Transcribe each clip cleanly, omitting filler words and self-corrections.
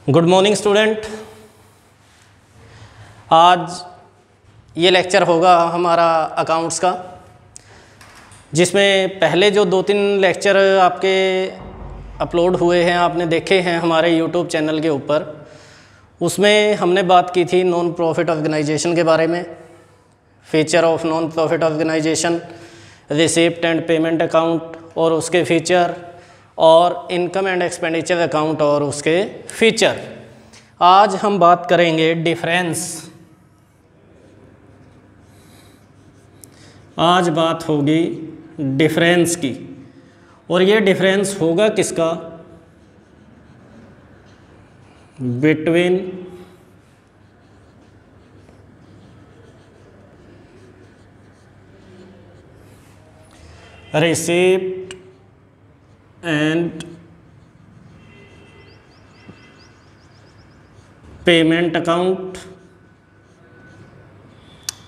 Good morning student. आज ये lecture होगा हमारा अकाउंट्स का, जिसमें पहले जो 2-3 लेक्चर आपके अपलोड हुए हैं, आपने देखे हैं हमारे यूट्यूब चैनल के ऊपर। उसमें हमने बात की थी नॉन प्रॉफिट ऑर्गेनाइजेशन के बारे में, feature of non profit organisation, receipt and payment account और उसके फीचर, और इनकम एंड एक्सपेंडिचर अकाउंट और उसके फीचर। आज हम बात करेंगे डिफरेंस। आज बात होगी डिफरेंस की, और ये डिफरेंस होगा किसका? Between receipt and payment account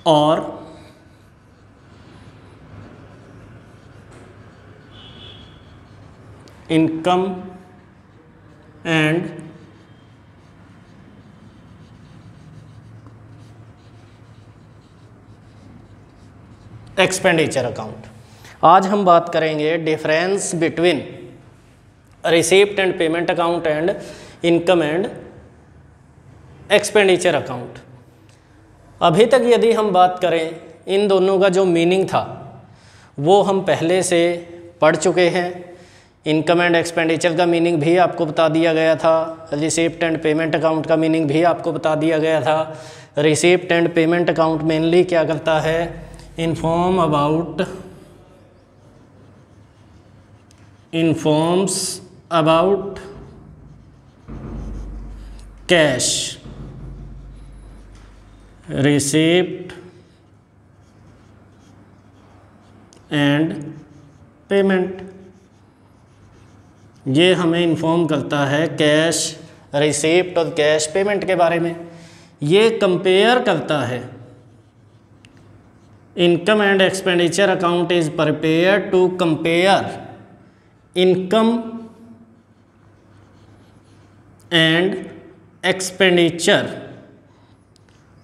और इनकम एंड एक्सपेंडिचर अकाउंट। आज हम बात करेंगे difference between receipt and payment account and income and expenditure account. अभी तक यदि हम बात करें, इन दोनों का जो मीनिंग था वो हम पहले से पढ़ चुके हैं। इनकम एंड एक्सपेंडिचर का मीनिंग भी आपको बता दिया गया था, रिसिप्ट एंड पेमेंट अकाउंट का मीनिंग भी आपको बता दिया गया था। Receipt and payment account mainly क्या करता है? Informs about cash, receipt and payment. ये हमें इन्फॉर्म करता है कैश, रिसिप्ट और कैश पेमेंट के बारे में। ये कंपेयर करता है। Income and expenditure account is prepare to compare income and expenditure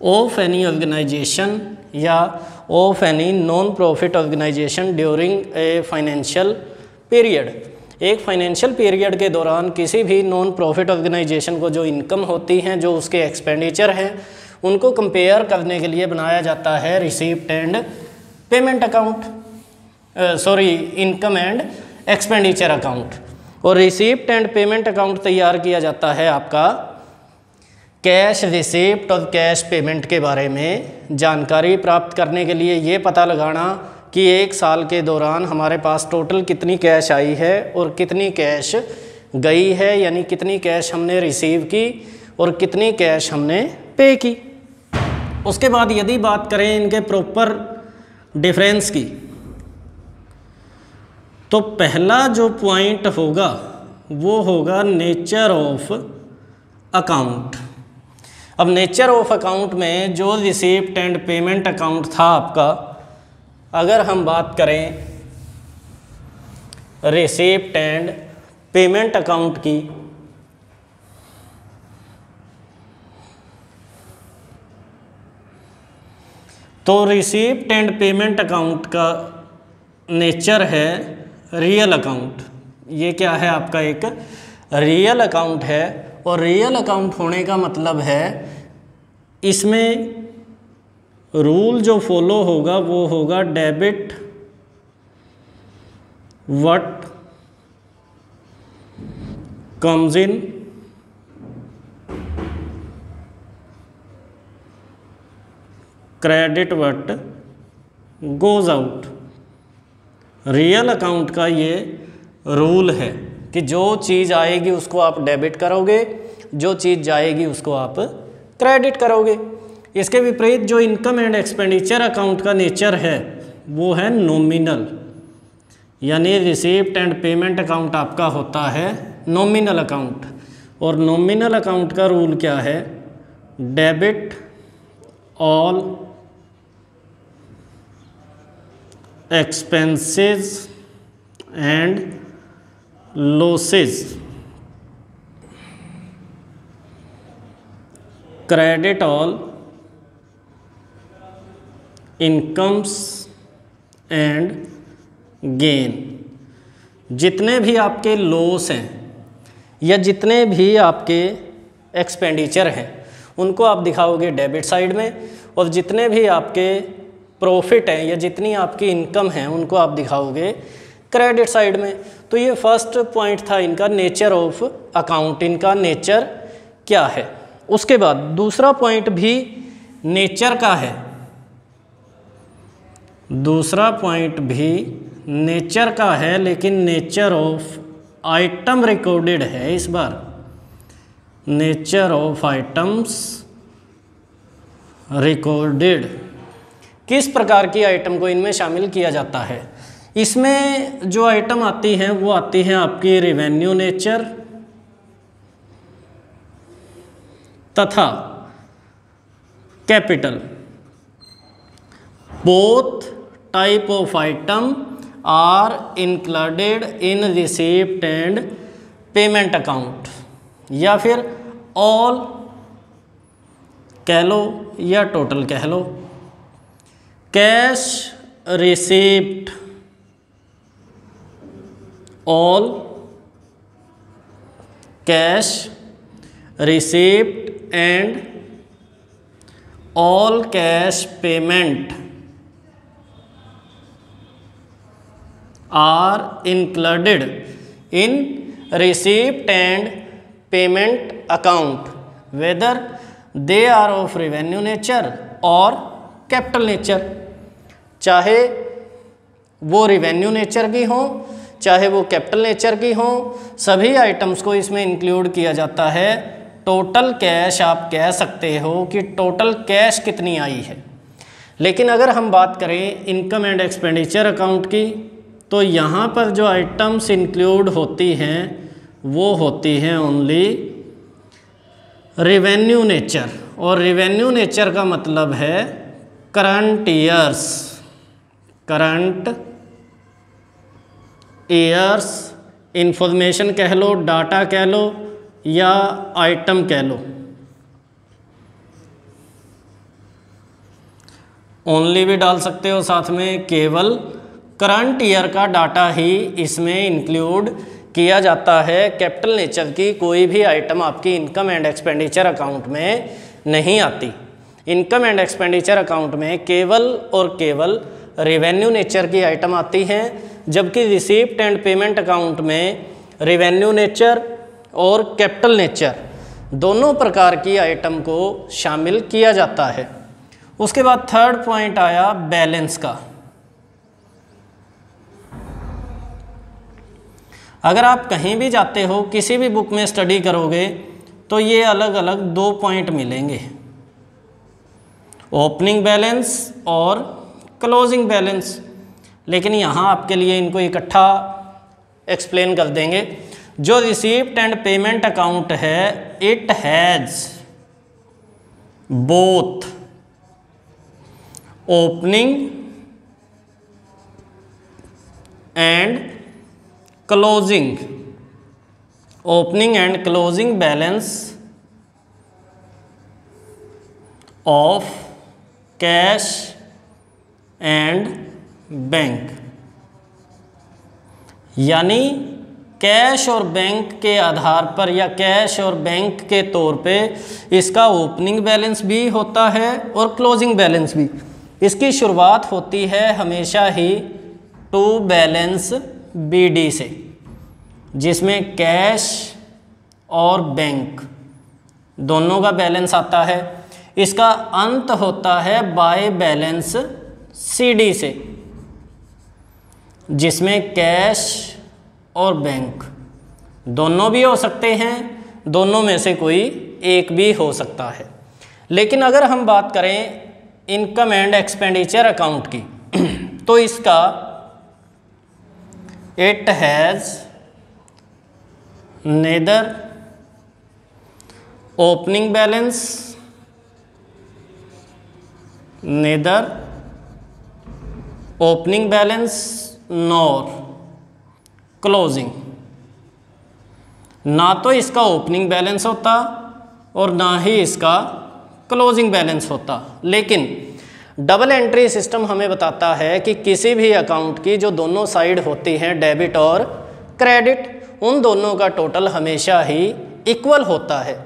of any organisation या of any non profit organisation during a financial period. एक फाइनेंशियल पीरियड के दौरान किसी भी नॉन प्रॉफिट ऑर्गेनाइजेशन को जो इनकम होती हैं, जो उसके एक्सपेंडिचर हैं, उनको कंपेयर करने के लिए बनाया जाता है receipt and payment account, income and expenditure account. और रिसिप्ट एंड पेमेंट अकाउंट तैयार किया जाता है आपका कैश, रिसिप्ट और कैश पेमेंट के बारे में जानकारी प्राप्त करने के लिए। ये पता लगाना कि एक साल के दौरान हमारे पास टोटल कितनी कैश आई है और कितनी कैश गई है, यानी कितनी कैश हमने रिसीव की और कितनी कैश हमने पे की। उसके बाद यदि बात करें इनके प्रॉपर डिफरेंस की, तो पहला जो पॉइंट होगा वो होगा नेचर ऑफ अकाउंट। अब नेचर ऑफ अकाउंट में जो रिसिप्ट एंड पेमेंट अकाउंट था आपका, अगर हम बात करें रिसिप्ट एंड पेमेंट अकाउंट की, तो रिसिप्ट एंड पेमेंट अकाउंट का नेचर है रियल अकाउंट। ये क्या है आपका? एक रियल अकाउंट है। और रियल अकाउंट होने का मतलब है इसमें रूल जो फॉलो होगा वो होगा debit what comes in, credit what goes out. Real account का ये रूल है कि जो चीज़ आएगी उसको आप डेबिट करोगे, जो चीज़ जाएगी उसको आप क्रेडिट करोगे। इसके विपरीत जो इनकम एंड एक्सपेंडिचर अकाउंट का नेचर है वो है नॉमिनल, यानी रिसिप्ट एंड पेमेंट अकाउंट आपका होता है नॉमिनल अकाउंट। और नॉमिनल अकाउंट का रूल क्या है? Debit all expenses and losses credit all incomes and gain, जितने भी आपके लॉस हैं या जितने भी आपके एक्सपेंडिचर हैं उनको आप दिखाओगे डेबिट साइड में, और जितने भी आपके प्रॉफिट हैं या जितनी आपकी इनकम है उनको आप दिखाओगे क्रेडिट साइड में। तो ये फर्स्ट पॉइंट था इनका, नेचर ऑफ अकाउंट, इनका नेचर क्या है। उसके बाद दूसरा पॉइंट भी नेचर का है, दूसरा पॉइंट भी नेचर का है, लेकिन नेचर ऑफ आइटम रिकॉर्डेड है इस बार, नेचर ऑफ आइटम्स रिकॉर्डेड। किस प्रकार की आइटम को इनमें शामिल किया जाता है? इसमें जो आइटम आती हैं वो आती हैं आपकी रेवेन्यू नेचर तथा capital. Both type of item are included in receipt and payment account, या फिर ऑल कह लो या टोटल कह लो। Cash receipt, all cash receipt and all cash payment are included in receipt and payment account whether they are of revenue nature or capital nature। चाहे वो revenue nature की हो चाहे वो कैपिटल नेचर की हो, सभी आइटम्स को इसमें इंक्लूड किया जाता है। टोटल कैश आप कह सकते हो कि टोटल कैश कितनी आई है। लेकिन अगर हम बात करें इनकम एंड एक्सपेंडिचर अकाउंट की, तो यहाँ पर जो आइटम्स इंक्लूड होती हैं वो होती हैं ओनली रेवेन्यू नेचर, और रेवेन्यू नेचर का मतलब है current years, current years information कह लो, डाटा कह लो या आइटम कह लो। ओनली भी डाल सकते हो साथ में, केवल करंट ईयर का डाटा ही इसमें इंक्लूड किया जाता है। कैपिटल नेचर की कोई भी आइटम आपकी इनकम एंड एक्सपेंडिचर अकाउंट में नहीं आती। इनकम एंड एक्सपेंडिचर अकाउंट में केवल और केवल रेवेन्यू नेचर की आइटम आती हैं, जबकि रिसीप्ट एंड पेमेंट अकाउंट में रेवेन्यू नेचर और कैपिटल नेचर दोनों प्रकार की आइटम को शामिल किया जाता है। उसके बाद थर्ड पॉइंट आया बैलेंस का। अगर आप कहीं भी जाते हो, किसी भी बुक में स्टडी करोगे, तो ये अलग अलग दो पॉइंट मिलेंगे, ओपनिंग बैलेंस और क्लोजिंग बैलेंस। लेकिन यहाँ आपके लिए इनको इकट्ठा एक्सप्लेन कर देंगे। जो रिसीप्ट एंड पेमेंट अकाउंट है, it has both opening and closing, opening and closing balance of cash and bank. यानी कैश और बैंक के आधार पर या कैश और बैंक के तौर पे इसका ओपनिंग बैलेंस भी होता है और क्लोजिंग बैलेंस भी। इसकी शुरुआत होती है हमेशा ही टू बैलेंस BD से, जिसमें कैश और बैंक दोनों का बैलेंस आता है। इसका अंत होता है बाय बैलेंस CD से, जिसमें कैश और बैंक दोनों भी हो सकते हैं, दोनों में से कोई एक भी हो सकता है। लेकिन अगर हम बात करें इनकम एंड एक्सपेंडिचर अकाउंट की, तो इसका it has neither opening balance neither opening balance nor closing. ना तो इसका ओपनिंग बैलेंस होता और ना ही इसका क्लोजिंग बैलेंस होता। लेकिन डबल एंट्री सिस्टम हमें बताता है कि किसी भी अकाउंट की जो दोनों साइड होती हैं डेबिट और क्रेडिट, उन दोनों का टोटल हमेशा ही इक्वल होता है।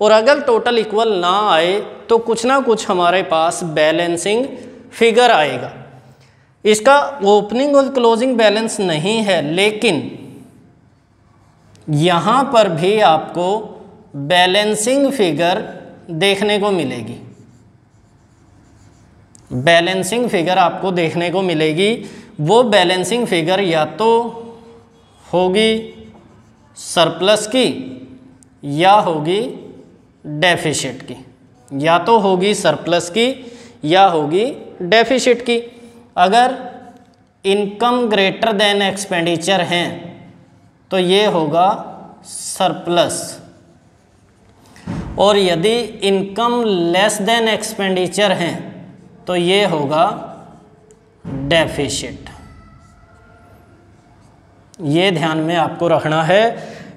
और अगर टोटल इक्वल ना आए तो कुछ ना कुछ हमारे पास बैलेंसिंग फिगर आएगा। इसका ओपनिंग और क्लोजिंग बैलेंस नहीं है, लेकिन यहाँ पर भी आपको बैलेंसिंग फिगर देखने को मिलेगी। बैलेंसिंग फिगर आपको देखने को मिलेगी। वो बैलेंसिंग फिगर या तो होगी सरप्लस की या होगी डेफिसिट की, या तो होगी सरप्लस की या होगी डेफिसिट की। अगर इनकम ग्रेटर देन एक्सपेंडिचर हैं तो ये होगा सरप्लस, और यदि इनकम लेस देन एक्सपेंडिचर हैं तो ये होगा डेफिसिट। ये ध्यान में आपको रखना है।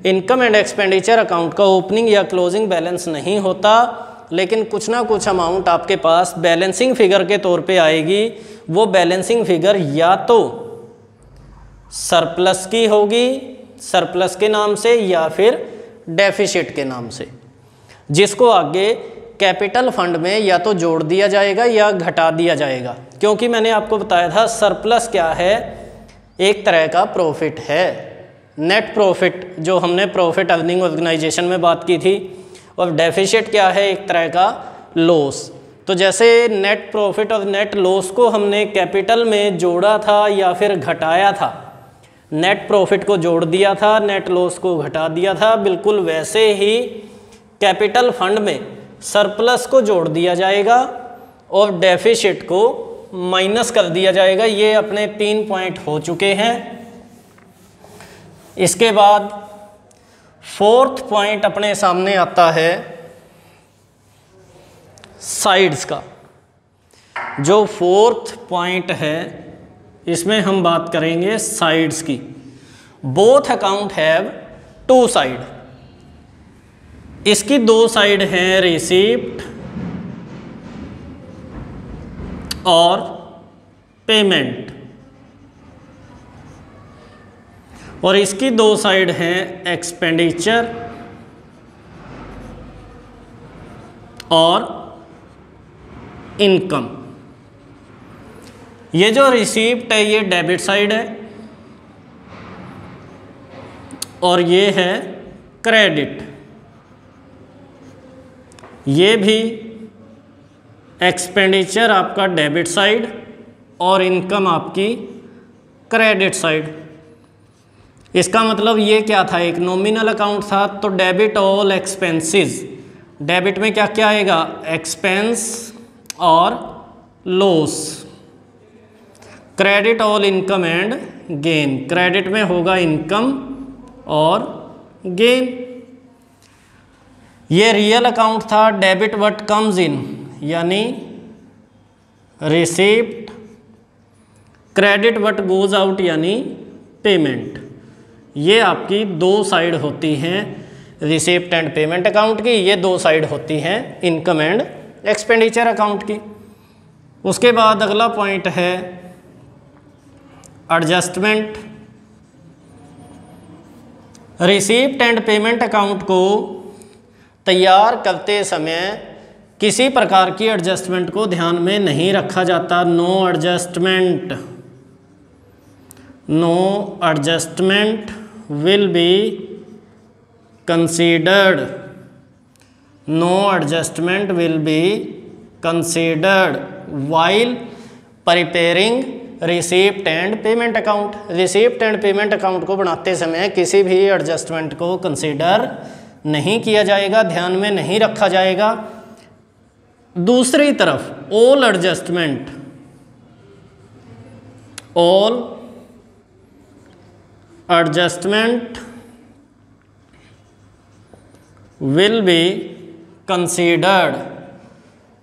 इनकम एंड एक्सपेंडिचर अकाउंट का ओपनिंग या क्लोजिंग बैलेंस नहीं होता, लेकिन कुछ ना कुछ अमाउंट आपके पास बैलेंसिंग फिगर के तौर पे आएगी। वो बैलेंसिंग फिगर या तो सरप्लस की होगी, सरप्लस के नाम से, या फिर डेफिसिट के नाम से, जिसको आगे कैपिटल फंड में या तो जोड़ दिया जाएगा या घटा दिया जाएगा। क्योंकि मैंने आपको बताया था सरप्लस क्या है, एक तरह का प्रॉफिट है, नेट प्रॉफिट, जो हमने प्रॉफिट अर्निंग ऑर्गेनाइजेशन में बात की थी। और डेफिसिट क्या है, एक तरह का लॉस। तो जैसे नेट प्रॉफिट और नेट लॉस को हमने कैपिटल में जोड़ा था या फिर घटाया था, नेट प्रॉफिट को जोड़ दिया था, नेट लॉस को घटा दिया था, बिल्कुल वैसे ही कैपिटल फंड में सरप्लस को जोड़ दिया जाएगा और डेफिसिट को माइनस कर दिया जाएगा। ये अपने 3 पॉइंट हो चुके हैं। इसके बाद 4th पॉइंट अपने सामने आता है साइड्स का। जो 4th पॉइंट है इसमें हम बात करेंगे साइड्स की। Both account have 2 side. इसकी 2 साइड हैं, रिसीप्ट और पेमेंट, और इसकी 2 साइड हैं, एक्सपेंडिचर और इनकम। ये जो रिसीप्ट है ये डेबिट साइड है और ये है क्रेडिट। ये भी एक्सपेंडिचर आपका डेबिट साइड और इनकम आपकी क्रेडिट साइड। इसका मतलब ये क्या था, एक नॉमिनल अकाउंट था तो डेबिट ऑल एक्सपेंसेस। डेबिट में क्या क्या आएगा, एक्सपेंस और loss. Credit all income and gain, credit में होगा इनकम और गेन। ये रियल अकाउंट था, डेबिट व्हाट कम्स इन, यानी receipt, credit what goes out यानी पेमेंट। ये आपकी 2 साइड होती हैं रिसीप्ट एंड पेमेंट अकाउंट की। ये 2 साइड होती हैं इनकम एंड एक्सपेंडिचर अकाउंट की। उसके बाद अगला पॉइंट है adjustment. Receipt and payment account को तैयार करते समय किसी प्रकार की एडजस्टमेंट को ध्यान में नहीं रखा जाता। No adjustment, no adjustment will be considered, no adjustment will be considered while preparing receipt and payment account. Receipt and payment account को बनाते समय किसी भी एडजस्टमेंट को कंसीडर नहीं किया जाएगा, ध्यान में नहीं रखा जाएगा। दूसरी तरफ all adjustment, all adjustment will be considered,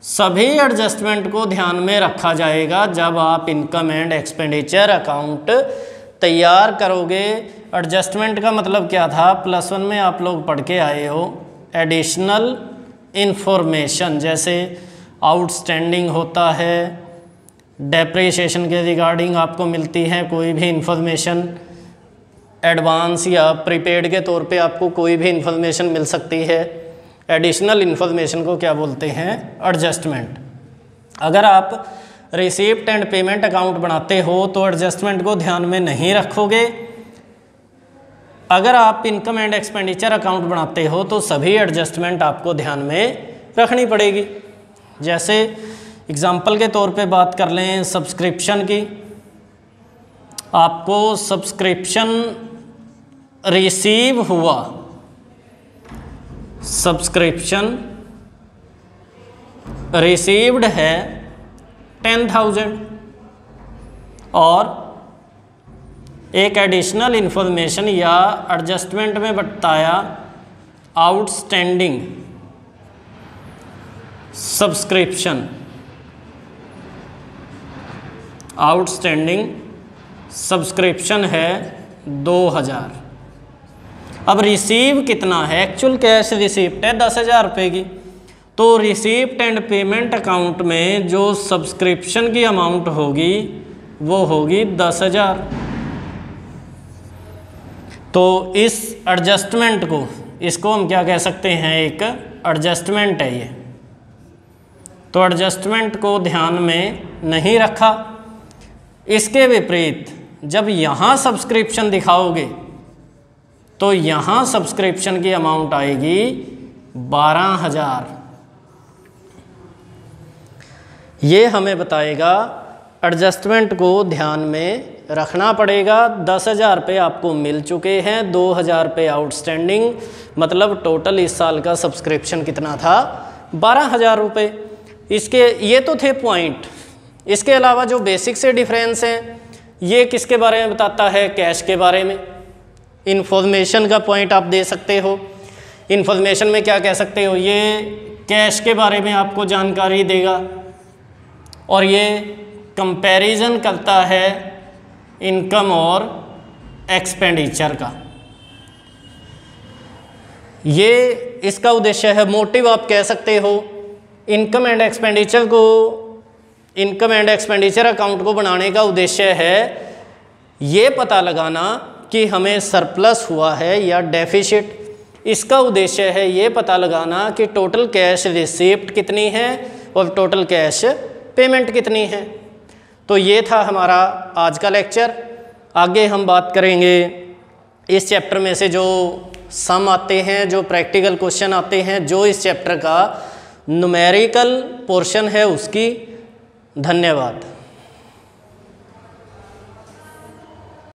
सभी एडजस्टमेंट को ध्यान में रखा जाएगा जब आप इनकम एंड एक्सपेंडिचर अकाउंट तैयार करोगे। एडजस्टमेंट का मतलब क्या था, +1 में आप लोग पढ़ के आए हो, एडिशनल इंफॉर्मेशन, जैसे आउटस्टैंडिंग होता है, डेप्रिसिएशन के रिगार्डिंग आपको मिलती है कोई भी इंफॉर्मेशन, एडवांस या प्रीपेड के तौर पे आपको कोई भी इंफॉर्मेशन मिल सकती है। एडिशनल इंफॉर्मेशन को क्या बोलते हैं? एडजस्टमेंट। अगर आप रिसीप्ट एंड पेमेंट अकाउंट बनाते हो तो एडजस्टमेंट को ध्यान में नहीं रखोगे। अगर आप इनकम एंड एक्सपेंडिचर अकाउंट बनाते हो तो सभी एडजस्टमेंट आपको ध्यान में रखनी पड़ेगी। जैसे एग्जाम्पल के तौर पे बात कर लें सब्सक्रिप्शन की, आपको सब्सक्रिप्शन रिसीव हुआ, सब्सक्रिप्शन रिसीव्ड है 10,000 और एक एडिशनल इंफॉर्मेशन या एडजस्टमेंट में बताया आउटस्टैंडिंग सब्सक्रिप्शन, आउटस्टैंडिंग सब्सक्रिप्शन है 2,000। अब रिसीव कितना है? एक्चुअल कैश रिसिप्ट है 10,000 रुपये की, तो रिसिप्ट एंड पेमेंट अकाउंट में जो सब्सक्रिप्शन की अमाउंट होगी वो होगी 10,000। तो इस एडजस्टमेंट को, इसको हम क्या कह सकते हैं? एक एडजस्टमेंट है ये। तो एडजस्टमेंट को ध्यान में नहीं रखा। इसके विपरीत जब यहाँ सब्सक्रिप्शन दिखाओगे तो यहाँ सब्सक्रिप्शन की अमाउंट आएगी 12,000। ये हमें बताएगा एडजस्टमेंट को ध्यान में रखना पड़ेगा। 10,000 रुपये आपको मिल चुके हैं, 2,000 रुपये आउटस्टैंडिंग, मतलब टोटल इस साल का सब्सक्रिप्शन कितना था? 12,000 रुपये। इसके ये तो थे पॉइंट। इसके अलावा जो बेसिक से डिफरेंस हैं, ये किसके बारे में बताता है? कैश के बारे में। इन्फॉर्मेशन का पॉइंट आप दे सकते हो। इन्फॉर्मेशन में क्या कह सकते हो? ये कैश के बारे में आपको जानकारी देगा और ये कंपैरिजन करता है इनकम और एक्सपेंडिचर का। ये इसका उद्देश्य है, मोटिव आप कह सकते हो। इनकम एंड एक्सपेंडिचर को, इनकम एंड एक्सपेंडिचर अकाउंट को बनाने का उद्देश्य है ये पता लगाना कि हमें सरप्लस हुआ है या डेफिसिट। इसका उद्देश्य है ये पता लगाना कि टोटल कैश रिसीप्ट कितनी है और टोटल कैश पेमेंट कितनी है। तो ये था हमारा आज का लेक्चर। आगे हम बात करेंगे इस चैप्टर में से जो सम आते हैं, जो प्रैक्टिकल क्वेश्चन आते हैं, जो इस चैप्टर का न्यूमेरिकल पोर्शन है उसकी। धन्यवाद।